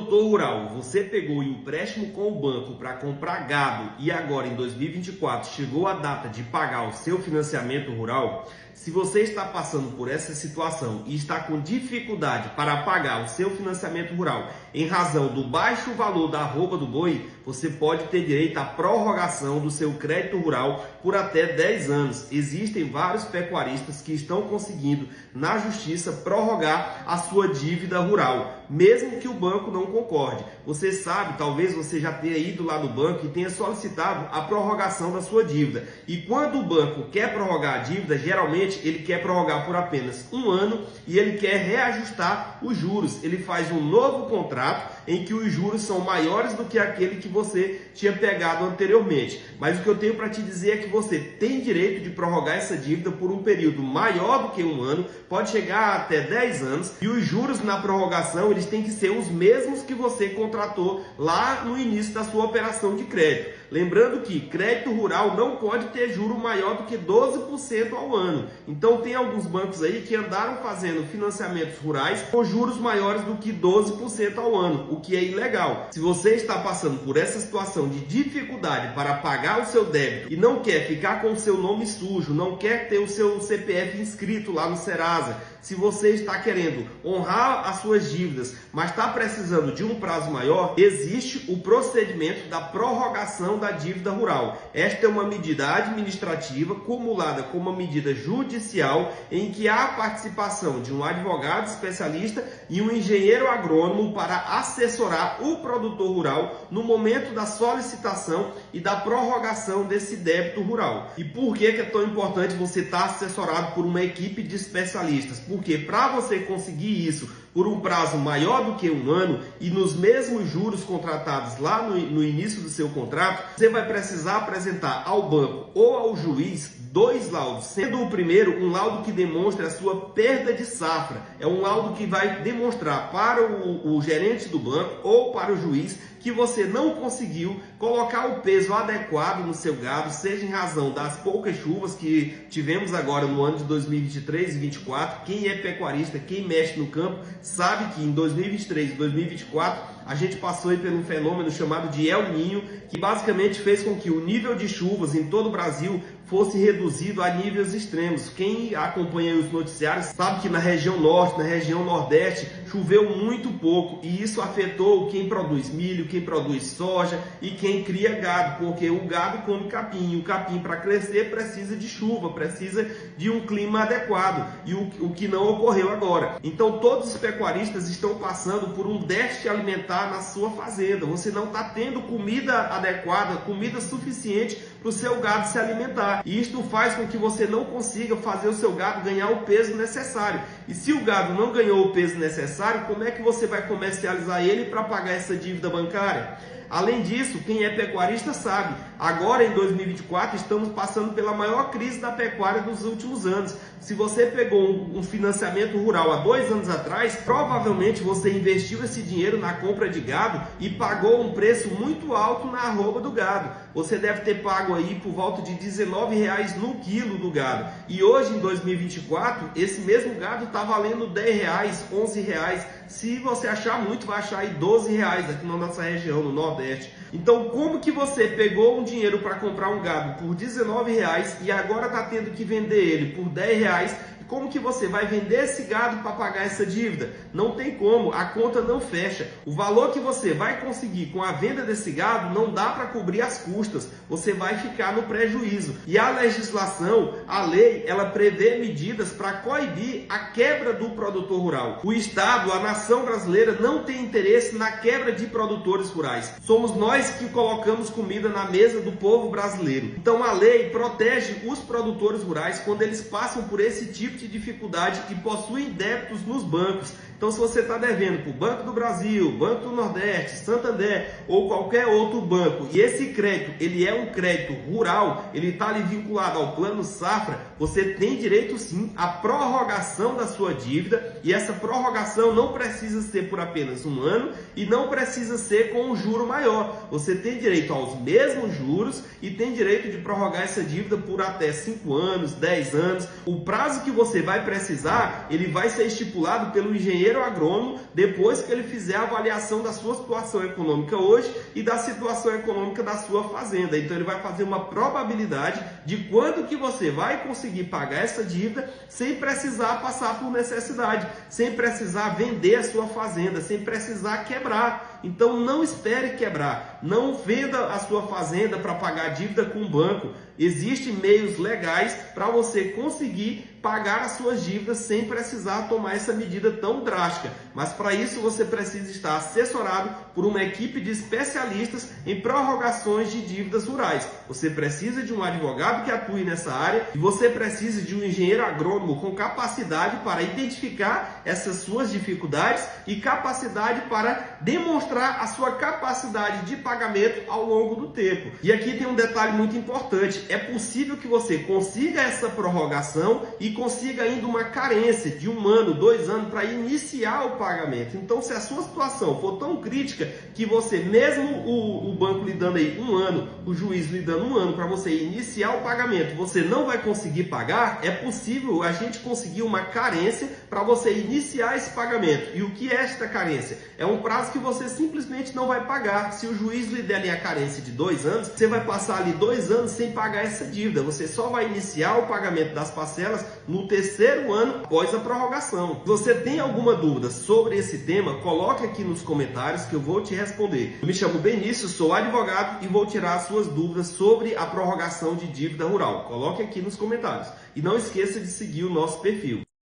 Produtor rural, você pegou o empréstimo com o banco para comprar gado e agora em 2024 chegou a data de pagar o seu financiamento rural? Se você está passando por essa situação e está com dificuldade para pagar o seu financiamento rural em razão do baixo valor da arroba do boi, você pode ter direito à prorrogação do seu crédito rural por até 10 anos. Existem vários pecuaristas que estão conseguindo na justiça prorrogar a sua dívida rural, mesmo que o banco não concorde. Você sabe, talvez você já tenha ido lá no banco e tenha solicitado a prorrogação da sua dívida. E quando o banco quer prorrogar a dívida, geralmente ele quer prorrogar por apenas um ano e ele quer reajustar os juros. Ele faz um novo contrato em que os juros são maiores do que aquele que você tinha pegado anteriormente. Mas o que eu tenho para te dizer é que você tem direito de prorrogar essa dívida por um período maior do que um ano, pode chegar até 10 anos, e os juros na prorrogação eles têm que ser os mesmos que você contratou lá no início da sua operação de crédito. Lembrando que crédito rural não pode ter juro maior do que 12% ao ano. Então tem alguns bancos aí que andaram fazendo financiamentos rurais com juros maiores do que 12% ao ano, o que é ilegal. Se você está passando por essa situação de dificuldade para pagar o seu débito e não quer ficar com o seu nome sujo, não quer ter o seu CPF inscrito lá no Serasa, se você está querendo honrar as suas dívidas, mas está precisando de um prazo maior, existe o procedimento da prorrogação da dívida rural. Esta é uma medida administrativa cumulada com uma medida judicial em que há a participação de um advogado especialista e um engenheiro agrônomo para assessorar o produtor rural no momento da solicitação e da prorrogação desse débito rural. E por que é tão importante você estar assessorado por uma equipe de especialistas? Porque para você conseguir isso por um prazo maior do que um ano e nos mesmos juros contratados lá no início do seu contrato, você vai precisar apresentar ao banco ou ao juiz dois laudos, sendo o primeiro um laudo que demonstra a sua perda de safra. É um laudo que vai demonstrar para o gerente do banco ou para o juiz que você não conseguiu colocar o peso adequado no seu gado, seja em razão das poucas chuvas que tivemos agora no ano de 2023 e 2024. Quem é pecuarista, quem mexe no campo, sabe que em 2023 e 2024 a gente passou aí por um fenômeno chamado de El Niño, que basicamente fez com que o nível de chuvas em todo o Brasil fosse reduzido a níveis extremos. Quem acompanha os noticiários sabe que na região norte, na região nordeste, choveu muito pouco e isso afetou quem produz milho, quem produz soja e quem cria gado, porque o gado come capim, e o capim para crescer precisa de chuva, precisa de um clima adequado, e o que não ocorreu agora. Então todos os pecuaristas estão passando por um déficit alimentar na sua fazenda. Você não está tendo comida adequada, comida suficiente para o seu gado se alimentar. E isto faz com que você não consiga fazer o seu gado ganhar o peso necessário. E se o gado não ganhou o peso necessário, como é que você vai comercializar ele para pagar essa dívida bancária? Além disso, quem é pecuarista sabe, agora em 2024 estamos passando pela maior crise da pecuária dos últimos anos. Se você pegou um financiamento rural há 2 anos atrás, provavelmente você investiu esse dinheiro na compra de gado e pagou um preço muito alto na arroba do gado. Você deve ter pago aí por volta de R$19 no quilo do gado. E hoje em 2024, esse mesmo gado está valendo R$10, R$11. Se você achar muito, vai achar aí R$12 aqui na nossa região, no Nordeste. Então, como que você pegou um dinheiro para comprar um gado por R$19 e agora está tendo que vender ele por R$10? Como que você vai vender esse gado para pagar essa dívida? Não tem como, a conta não fecha. O valor que você vai conseguir com a venda desse gado não dá para cobrir as custas. Você vai ficar no prejuízo. E a legislação, a lei, ela prevê medidas para coibir a quebra do produtor rural. O Estado, a nação brasileira não tem interesse na quebra de produtores rurais. Somos nós que colocamos comida na mesa do povo brasileiro. Então a lei protege os produtores rurais quando eles passam por esse tipo de dificuldade e possuem débitos nos bancos. Então, se você está devendo para o Banco do Brasil, Banco do Nordeste, Santander ou qualquer outro banco, e esse crédito ele é um crédito rural, ele está ali vinculado ao Plano Safra, você tem direito sim à prorrogação da sua dívida, e essa prorrogação não precisa ser por apenas um ano e não precisa ser com um juro maior. Você tem direito aos mesmos juros e tem direito de prorrogar essa dívida por até 5 anos, 10 anos. O prazo que você vai precisar, ele vai ser estipulado pelo engenheiro engenheiro agrônomo depois que ele fizer a avaliação da sua situação econômica hoje e da situação econômica da sua fazenda. Então ele vai fazer uma probabilidade de quando que você vai conseguir pagar essa dívida sem precisar passar por necessidade, sem precisar vender a sua fazenda, sem precisar quebrar. Então não espere quebrar, não venda a sua fazenda para pagar dívida com o banco. Existem meios legais para você conseguir pagar as suas dívidas sem precisar tomar essa medida tão drástica. Mas para isso você precisa estar assessorado por uma equipe de especialistas em prorrogações de dívidas rurais. Você precisa de um advogado que atue nessa área e você precisa de um engenheiro agrônomo com capacidade para identificar essas suas dificuldades e capacidade para demonstrar a sua capacidade de pagamento ao longo do tempo. E aqui tem um detalhe muito importante. É possível que você consiga essa prorrogação e consiga ainda uma carência de 1 ano, 2 anos para iniciar o pagamento. Então, se a sua situação for tão crítica que você, mesmo o banco lhe dando aí 1 ano, o juiz lhe dando 1 ano para você iniciar o pagamento, você não vai conseguir pagar, é possível a gente conseguir uma carência para você iniciar esse pagamento. E o que é esta carência? É um prazo que você simplesmente não vai pagar. Se o juiz lhe der ali a carência de 2 anos, você vai passar ali 2 anos sem pagar essa dívida. Você só vai iniciar o pagamento das parcelas no 3º ano após a prorrogação. Se você tem alguma dúvida sobre esse tema, coloque aqui nos comentários que eu vou te responder. Eu me chamo Benício, sou advogado e vou tirar as suas dúvidas sobre a prorrogação de dívida rural. Coloque aqui nos comentários. E não esqueça de seguir o nosso perfil.